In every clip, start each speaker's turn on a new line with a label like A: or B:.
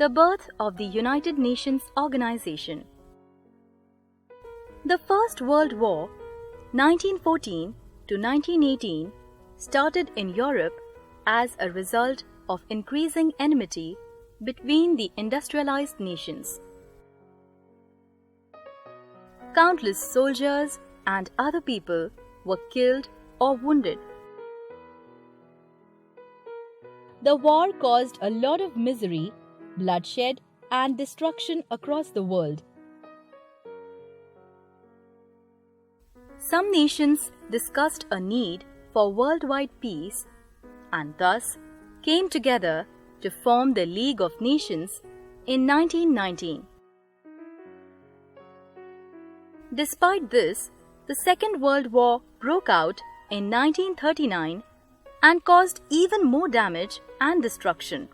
A: The birth of the United Nations Organization. The First World War, 1914 to 1918, started in Europe as a result of increasing enmity between the industrialized nations. Countless soldiers and other people were killed or wounded. The war caused a lot of misery, bloodshed, and destruction across the world. Some nations discussed a need for worldwide peace and thus came together to form the League of Nations in 1919. Despite this, the Second World War broke out in 1939 and caused even more damage and destruction.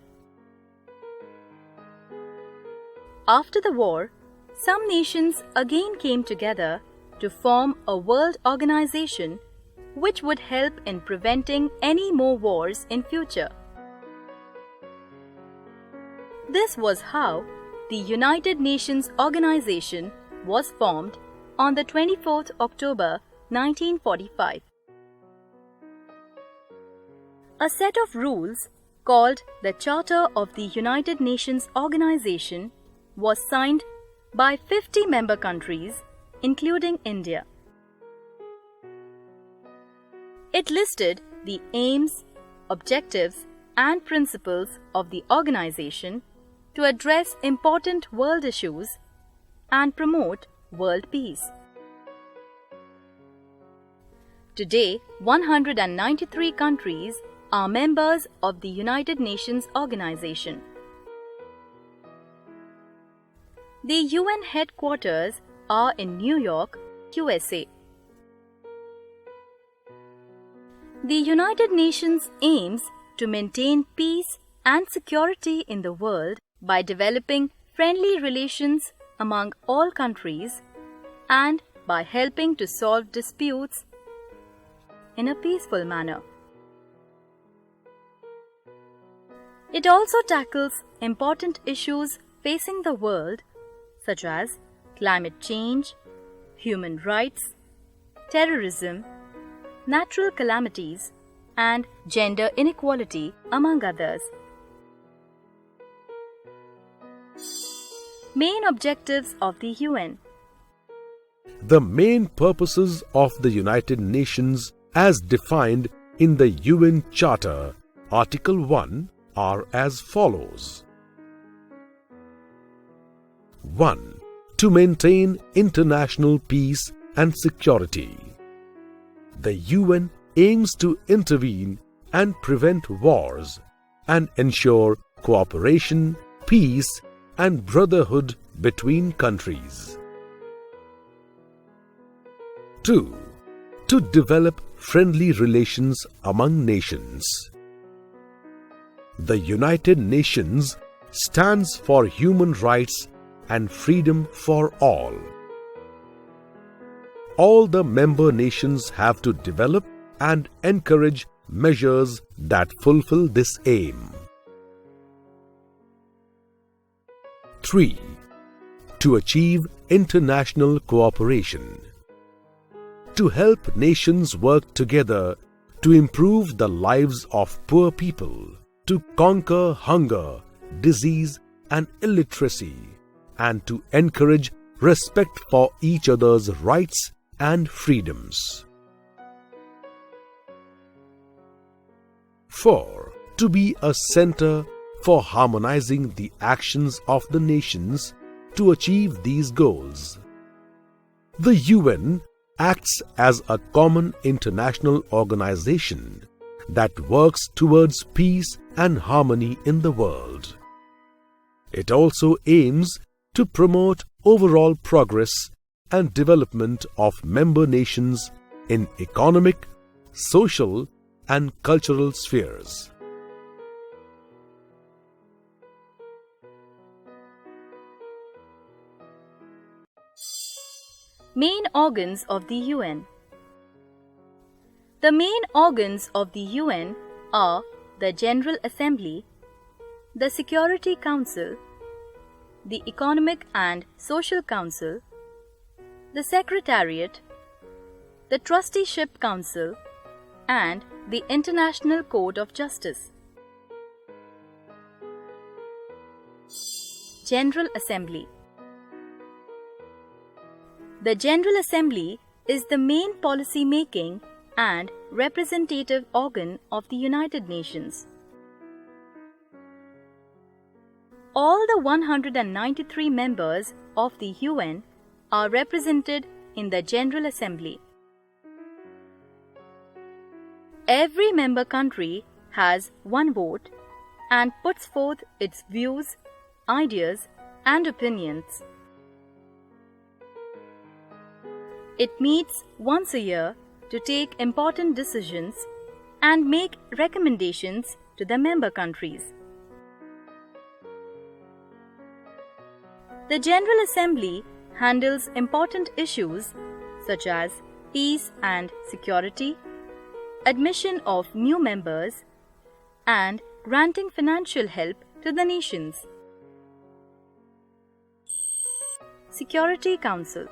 A: After the war, some nations again came together to form a world organization which would help in preventing any more wars in future. This was how the United Nations Organization was formed on the 24th October 1945. A set of rules called the Charter of the United Nations Organization was signed by 50 member countries, including India. It listed the aims, objectives, and principles of the organization to address important world issues and promote world peace. Today, 193 countries are members of the United Nations Organization. The UN headquarters are in New York, USA. The United Nations aims to maintain peace and security in the world by developing friendly relations among all countries and by helping to solve disputes in a peaceful manner. It also tackles important issues facing the world such as climate change, human rights, terrorism, natural calamities, and gender inequality, among others. Main objectives of the UN.
B: The main purposes of the United Nations as defined in the UN Charter, Article 1, are as follows. 1. To maintain international peace and security. The UN aims to intervene and prevent wars and ensure cooperation, peace, and brotherhood between countries. 2. To develop friendly relations among nations. The United Nations stands for human rights and freedom for all. All the member nations have to develop and encourage measures that fulfill this aim. 3. To achieve international cooperation. To help nations work together to improve the lives of poor people, to conquer hunger, disease, and illiteracy, and to encourage respect for each other's rights and freedoms. 4. To be a center for harmonizing the actions of the nations to achieve these goals. The UN acts as a common international organization that works towards peace and harmony in the world. It also aims to promote overall progress and development of member nations in economic, social, and cultural spheres.
A: Main organs of the UN. The main organs of the UN are the General Assembly, the Security Council, the Economic and Social Council, the Secretariat, the Trusteeship Council, and the International Court of Justice. General Assembly. The General Assembly is the main policy-making and representative organ of the United Nations. All the 193 members of the UN are represented in the General Assembly. Every member country has one vote and puts forth its views, ideas, and opinions. It meets once a year to take important decisions and make recommendations to the member countries. The General Assembly handles important issues such as peace and security, admission of new members, and granting financial help to the nations. Security Council.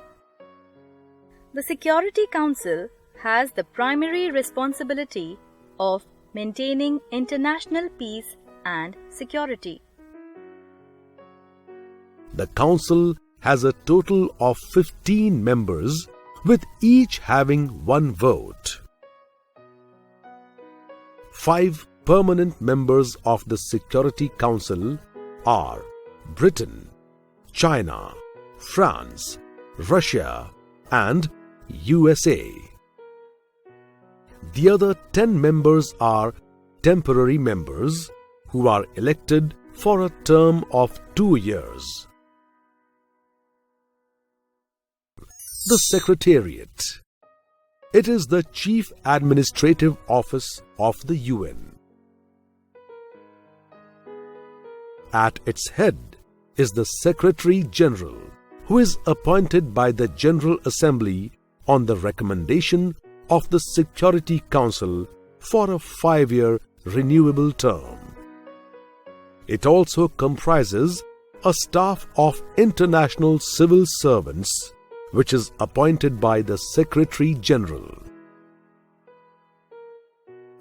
A: The Security Council has the primary responsibility of maintaining international peace and security.
B: The Council has a total of 15 members, with each having one vote. 5 permanent members of the Security Council are Britain, China, France, Russia, and USA. The other 10 members are temporary members who are elected for a term of 2 years. The Secretariat. It is the chief administrative office of the UN. At its head is the Secretary General, who is appointed by the General Assembly on the recommendation of the Security Council for a 5-year renewable term. It also comprises a staff of international civil servants, which is appointed by the Secretary General.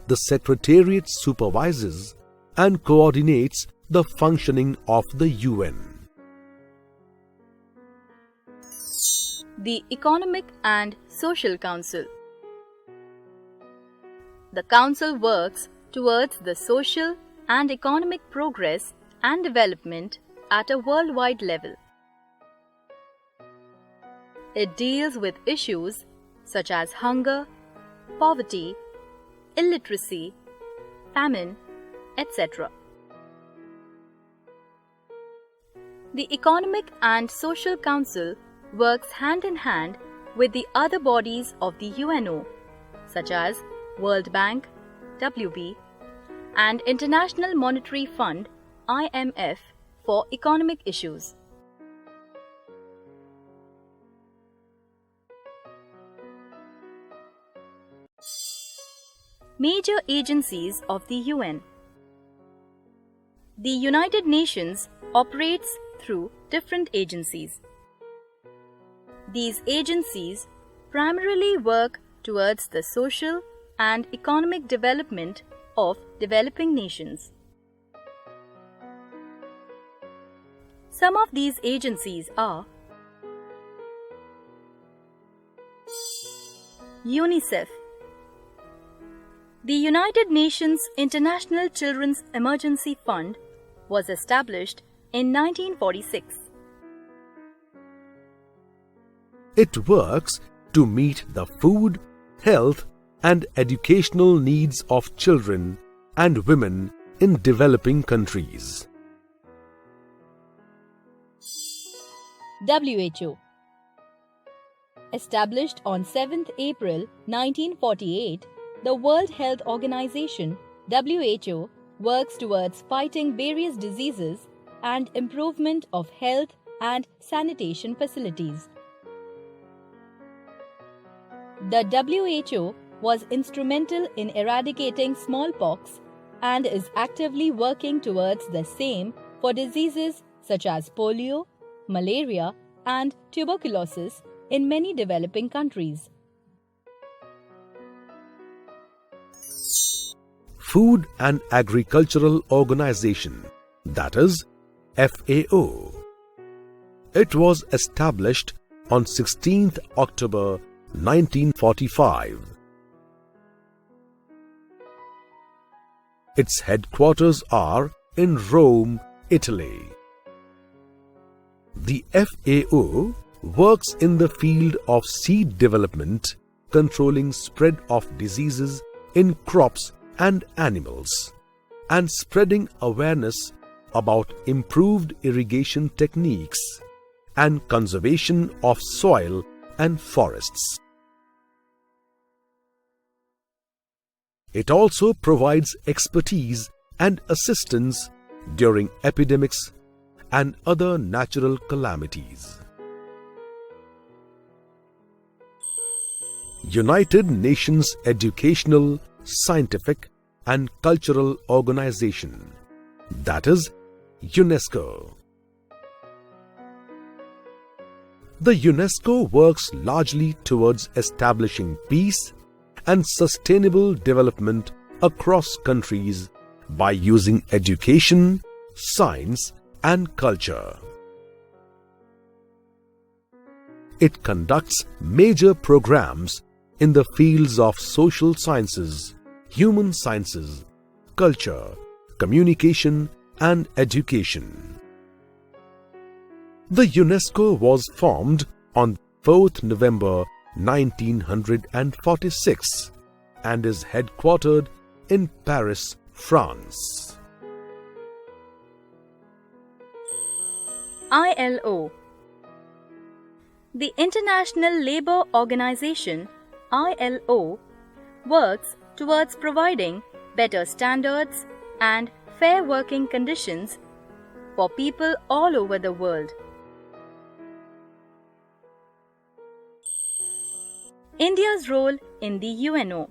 B: The Secretariat supervises and coordinates the functioning of the UN.
A: The Economic and Social Council. The Council works towards the social and economic progress and development at a worldwide level. It deals with issues such as hunger, poverty, illiteracy, famine, etc. The Economic and Social Council works hand in hand with the other bodies of the UNO, such as World Bank, WB, and International Monetary Fund, IMF, for economic issues. Major agencies of the UN. The United Nations operates through different agencies. These agencies primarily work towards the social and economic development of developing nations. Some of these agencies are UNICEF. The United Nations International Children's Emergency Fund was established in 1946.
B: It works to meet the food, health, and educational needs of children and women in developing countries.
A: WHO. Established on 7th April 1948, the World Health Organization (WHO) works towards fighting various diseases and improvement of health and sanitation facilities. The WHO was instrumental in eradicating smallpox and is actively working towards the same for diseases such as polio, malaria, and tuberculosis in many developing countries.
B: Food and Agricultural Organization, that is, FAO. It was established on 16th October 1945. Its headquarters are in Rome, Italy. The FAO works in the field of seed development, controlling spread of diseases in crops and animals, and spreading awareness about improved irrigation techniques and conservation of soil and forests. It also provides expertise and assistance during epidemics and other natural calamities. United Nations Educational, Scientific and Cultural Organization, that is, UNESCO. The UNESCO works largely towards establishing peace and sustainable development across countries by using education, science, and culture. It conducts major programs in the fields of social sciences, human sciences, culture, communication, and education. The UNESCO was formed on 4th November 1946 and is headquartered in Paris, France.
A: ILO. The International Labour Organization, ILO, works towards providing better standards and fair working conditions for people all over the world. India's role in the UNO.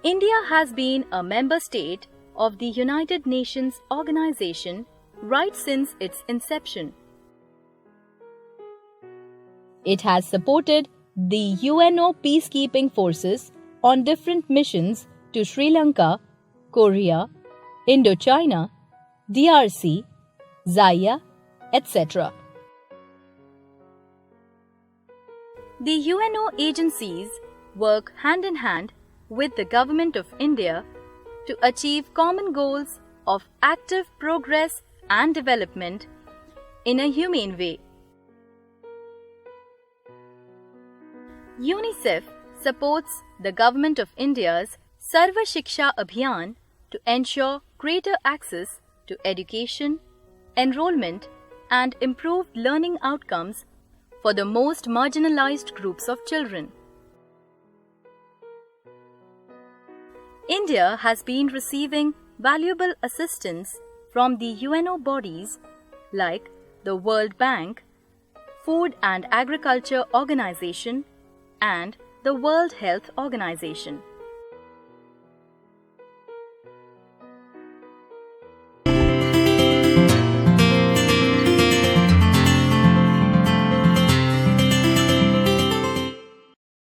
A: India has been a member state of the United Nations organization right since its inception. It has supported the UNO peacekeeping forces on different missions to Sri Lanka, Korea, Indochina, DRC, Zaire, etc. The UNO agencies work hand in hand with the Government of India to achieve common goals of active progress and development in a humane way. UNICEF supports the Government of India's Sarva Shiksha Abhiyan to ensure greater access to education, enrollment, and improved learning outcomes for the most marginalized groups of children. India has been receiving valuable assistance from the UNO bodies like the World Bank, Food and Agriculture Organization, and the World Health Organization.